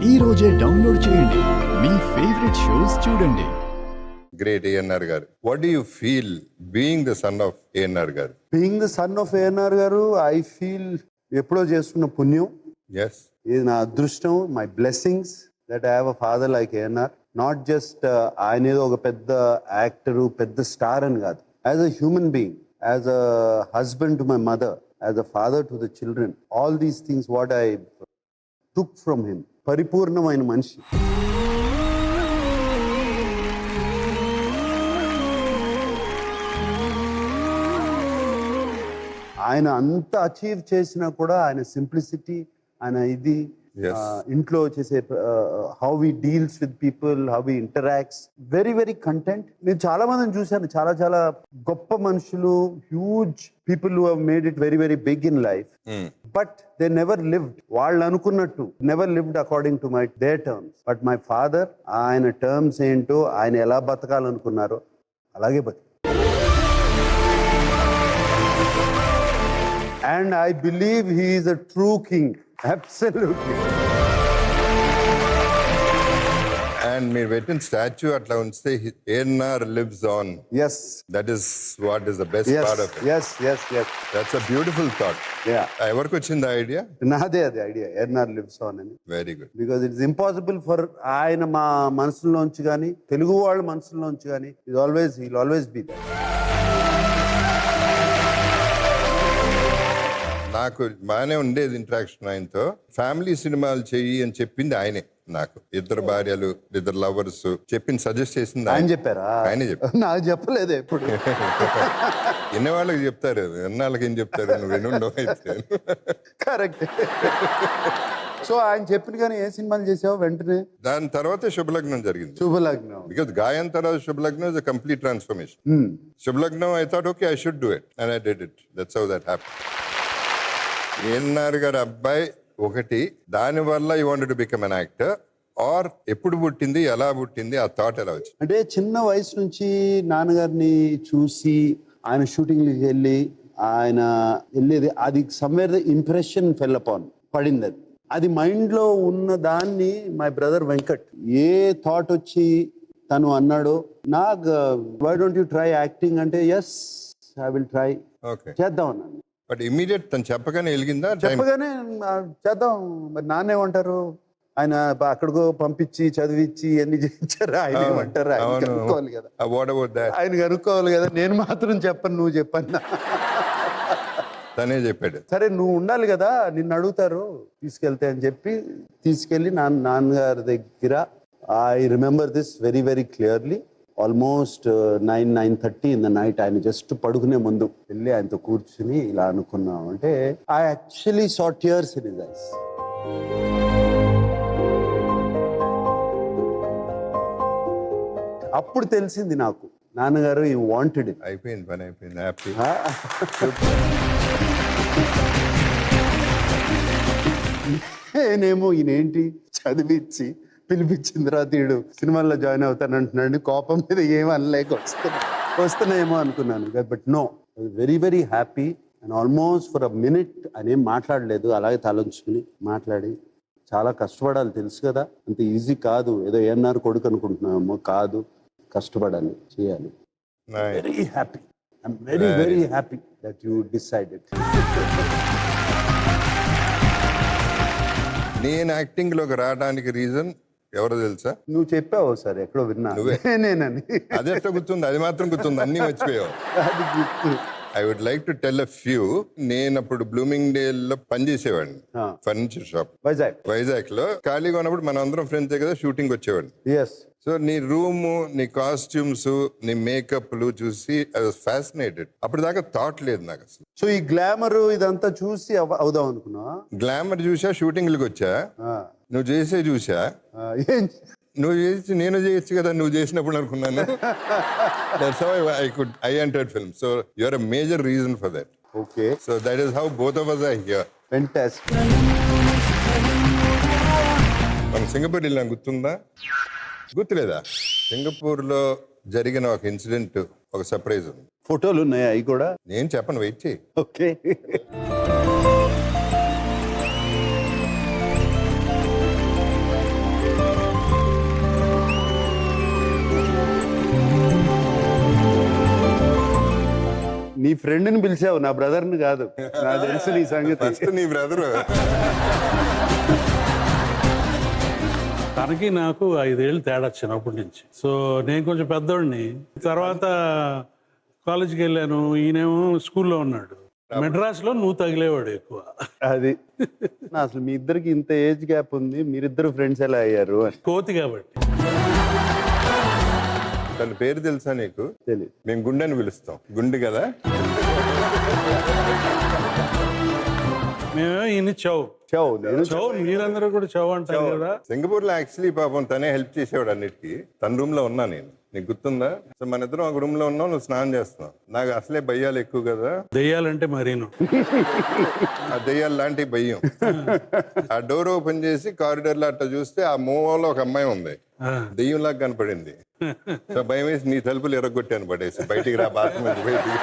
ఈ రోజే డౌన్లోడ్ చేయండి మీ ఫేవరెట్ షోస్ చూడండి. Great ANR garu, what do you feel being the son of ANR garu? Being the son of ANR garu, I feel ఎప్పుడో చేస్తున్న పుణ్యం. ఎస్, ఇది నా అదృష్టం, my blessings that I have a father like ANR. Not just ఆయన ఏదో ఒక పెద్ద యాక్టరు, పెద్ద స్టార్ అని కాదు. As a human being, as a husband to my mother, as a father to the children, all these things what I took from him. పరిపూర్ణమైన మనిషి. ఆయన అంత అచీవ్ చేసినా కూడా ఆయన సింప్లిసిటీ, ఆయన ఇది ఇంట్లో చేసే how we deals with people, how we interacts, very very content. నేను చాలా మందిని చూశాను, చాలా చాలా గొప్ప మనుషులు, huge people who have made it very very big in life, but they never lived వాళ్ళు అనుకున్నట్టు, never lived according to their terms. But my father, ఆయన టర్మ్స్ ఏంటో, ఆయన ఎలా బతకాలనుకున్నారో అలాగే బతికి. And I believe he is a true king. Absolutely. And మీరు పెట్టిన స్టాచ్యూ అట్లా ఉంచితే ANR lives on. Yes. That is what is the best part of it. Yes. That's a beautiful thought. Yeah. ఎవరికి వచ్చింది ఐడియా? నాదే అది ఐడియా, ఏఎన్ఆర్ లివ్స్ ఆన్ అని. Very good. Because it's impossible for ఆయన మా మనసులోంచి కానీ, తెలుగు వాళ్ళ మనసులోంచి కానీ, he'll always be there. నాకు బాగానే ఉండేది ఇంటరాక్షన్ ఆయనతో. ఫ్యామిలీ సినిమాలు చెయ్యి అని చెప్పింది ఆయనే నాకు. ఇద్దరు భార్యలు, ఇద్దరు లవర్స్ చెప్పింది, సజెస్ట్ చేసింది ఆయన చెప్పారా? ఆయనే చెప్పారు. నాకు చెప్పలేదు ఎప్పుడు. ఎన్ని వాళ్ళకి చెప్తారు, ఎన్నాళ్ళకి ఏం చెప్తారు, నువ్వు వినుండవు అయితే. కరెక్ట్. సో ఆయన చెప్పిన కానీ ఏ సినిమాలు చేసావు వెంటనే? దాని తర్వాత శుభలగ్నం జరిగింది. శుభలగ్నం. బికాస్ గాయం తర్వాత Subhalagnam is a complete transformation. Subhalagnam I thought okay, I should do it and I did it. That's how that happen. ANR గారి అబ్బాయి ఒకటి, దాని వల్ల you wanted to become an actor, or ఎప్పుడు పుట్టింది, ఎలా పుట్టింది, ఆ థాట్ ఎలా వచ్చింది? అంటే చిన్న వయసు నుంచి నాన్నగారిని చూసి ఆయన షూటింగ్లకి వెళ్ళి ఆయన వెళ్ళేది, అది somewhere the impression fell upon, పడింది. అది మైండ్లో ఉన్న దాన్ని my brother Venkat a thought వచ్చి తను అన్నాడు, నాకు why don't you try acting అంటే, ఎస్ ఐ విల్ ట్రై, చేద్దాం అన్నాను. బట్ ఇమీడియట్ తను చెప్పగానే వెలిగిందా? చెప్పగానే చేద్దాం. మరి నాన్నేమంటారు, ఆయన అక్కడికో పంపించి చదివించి అన్ని చేయించారు, ఆయన ఏమంటారు, ఆయన కనుక్కోవాలి కదా. ఆయన కనుక్కోవాలి కదా. నేను మాత్రం చెప్పను, నువ్వు చెప్పన్నా. తనే చెప్పాడు. సరే నువ్వు ఉండాలి కదా, నిన్ను అడుగుతారు తీసుకెళ్తే అని చెప్పి తీసుకెళ్ళి నాన్నగారి దగ్గర, I remember this very very clearly, almost 9:30 in the night. ఆయన జస్ట్ పడుకునే ముందు వెళ్ళి ఆయనతో కూర్చుని ఇలా అనుకున్నాం అంటే, I actually saw tears in his eyes. అప్పుడు తెలిసింది నాకు, నాన్నగారు ఈ వాంటెడ్ ఇట్. అయిపోయింది పని, అయిపోయింది, హ్యాపీ. నేనేమో ఈయనేంటి చదివించి పిలిపించిన తర్వాత ఈడు సినిమాల్లో జాయిన్ అవుతానంటున్నాడు, కోపం మీద ఏమీ అనలేక వస్తున్నాయేమో అనుకున్నాను. But no, very very happy. And almost for a minute ఆయన ఏం మాట్లాడలేదు, అలాగే తలంచుకుని మాట్లాడి, చాలా కష్టపడాలి తెలుసు కదా, అంత ఈజీ కాదు, ఏదో ఏఎన్ఆర్ కొడుకు అనుకుంటున్నామో కాదు, కష్టపడాలి, చేయాలి. Very happy, I'm very very happy that you decided. నేను యాక్టింగ్ లోకి రావడానికి రీజన్ ఎవరో తెలుసా? నువ్వు చెప్పావు సార్, ఎక్కడో విన్నా. నేనని అది ఎట్లా గుర్తుంది? అది మాత్రం గుర్తుంది, అన్ని మర్చిపోయావు. అది గుర్తు. I would like to tell a few. నేను అప్పుడు బ్లూమింగ్ డేల్ లో పనిచేసేవాడిని, ఫర్నిచర్ షాప్ వైజాగ్ లో. ఖాళీగా ఉన్నప్పుడు మనం అందరం ఫ్రెండ్సే కదా, షూటింగ్ వచ్చేవాడిని. ఎస్. సో నీ రూమ్, నీ కాస్ట్యూమ్స్, నీ మేకప్లు చూసి ఐ వాస్ ఫ్యాసినేటెడ్. అప్పుడు దాకా థాట్ లేదు నాకు అసలు. సో ఈ గ్లామర్ ఇదంతా చూసి అవుదాం అనుకున్నా. గ్లామర్ చూసా, షూటింగ్లకు వచ్చా, నువ్వు చేసే చూసా. నువ్వు చేసి నేను చేయొచ్చు కదా, నువ్వు చేసినప్పుడు అనుకున్నాను. That's how I entered film. So you're a major reason for that. Okay. So that is how both of us are here. Fantastic. మనం సింగపూర్ వెళ్ళాం, గుర్తుందా? గుర్తులేదా? సింగపూర్ లో జరిగిన ఒక ఇన్సిడెంట్, ఒక సర్ప్రైజ్ ఉంది. ఫోటోలు ఉన్నాయా అవి కూడా? నేను చెప్పను, వెయిట్ చేయి. ఓకే. నీ ఫ్రెండ్ని పిలిచావు, నా బ్రదర్ని కాదు. నాకు తెలుసు నీ సంగతి. ఫస్ట్ నీ బ్రదర్. తనకి నాకు 5 ఏళ్ళు తేడా చిన్నప్పటి నుంచి. సో నేను కొంచెం పెద్దోడిని. తర్వాత కాలేజీకి వెళ్ళాను, ఈయనేమో స్కూల్లో ఉన్నాడు. మెడ్రాస్లో నువ్వు తగిలేవాడు ఎక్కువ. అది అసలు మీ ఇద్దరికి ఇంత ఏజ్ గ్యాప్ ఉంది, మీరిద్దరు ఫ్రెండ్స్ ఎలా అయ్యారు అని. కోతి కాబట్టి. తన పేరు తెలుసా నీకు? తెలియదు. మేము గుండెని పిలుస్తాం. గుండు కదా. మేమేమో ఈయన చౌ. నేను చౌ, మీరందరూ కూడా చౌ అంటారు కదా. సింగపూర్ లో యాక్చువల్లీ పాపం తనే హెల్ప్ చేసేవాడు అన్నిటికీ. తన రూమ్ లో ఉన్నా నేను, నీకు గుర్తుందా? సో మన ఇద్దరం ఒక రూమ్ లో ఉన్నావు, నువ్వు స్నానం చేస్తున్నావు. నాకు అసలే భయ్యాలు ఎక్కువ కదా. దెయ్యాలంటే మరీను. ఆ దెయ్యాలు లాంటి భయం. ఆ డోర్ ఓపెన్ చేసి కారిడార్ లో అట్లా చూస్తే ఆ మూవలో ఒక అమ్మాయి ఉంది, దెయ్యంలాగా కనపడింది. సో భయం వేసి నీ తలుపులు ఎరగొట్టాను పడేసి, బయటికి రా బాత్రూమ్ నుంచి బయటికి.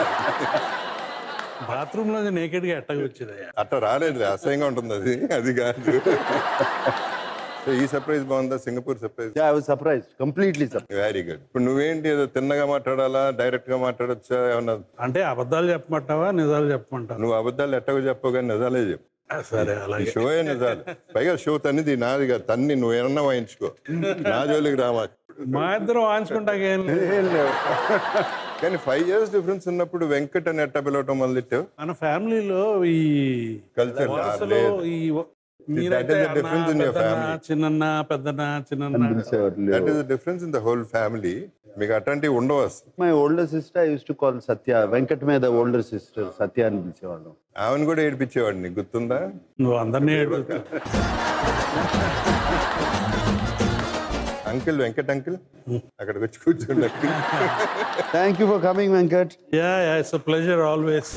బాత్రూమ్ లో నేకెడ్ గా ఎట్టగా వచ్చేదయ్యా. అట్లా రాలేదు, అసహ్యంగా ఉంటుంది అది. అది కాదు. సో ఈ సర్ప్రైజ్ బాగుందా? Singapore surprise surprise, completely surprise. Very good. ఇప్పుడు నువ్వేంటి, ఏదో తిన్నగా మాట్లాడాలా, డైరెక్ట్ గా మాట్లాడొచ్చా ఏమన్నా? అంటే అబద్ధాలు చెప్పమంటావా నిజాలు చెప్పమంటావా? నువ్వు అబద్ధాలు ఎట్టగా చెప్పవు కానీ నిజాలే చెప్పు. సరే ఈ అలాగే. షోయే నిజాలు. పైగా షో తన్నిది, నాది కాదు. తన్ని నువ్వు ఏమన్నా వాయించుకో, నా జోలికి రామా. మా ఇద్దరం వాయించుకుంటాకేం కానీ 5 years డిఫరెన్స్ ఉన్నప్పుడు వెంకట్ అని ఎట్ట పిలవటం మొదలెట్టావు? మన ఫ్యామిలీలో ఈ కల్చర్ వరుసలో ఈ మీరైతే That is the difference in your family. చిన్నన్న పెద్దన్న చిన్నన్న. That is the difference in the whole family. మీకు అట్లాంటివి ఉండవు అసలు. My older sister I use to call Satya. Venkat మీద ఓల్డర్ సిస్టర్ సత్య అని పిలిచేవాళ్ళం. ఆమెను కూడా ఏడిపించేవాడు, నీకు గుర్తుందా? నువ్వు అందరినీ ఏడుపుతావు. అంకిల్, వెంకట్ అంకిల్ అక్కడికి వచ్చి కూర్చోండి. Thank you for coming Venkat. Yeah it's a pleasure always.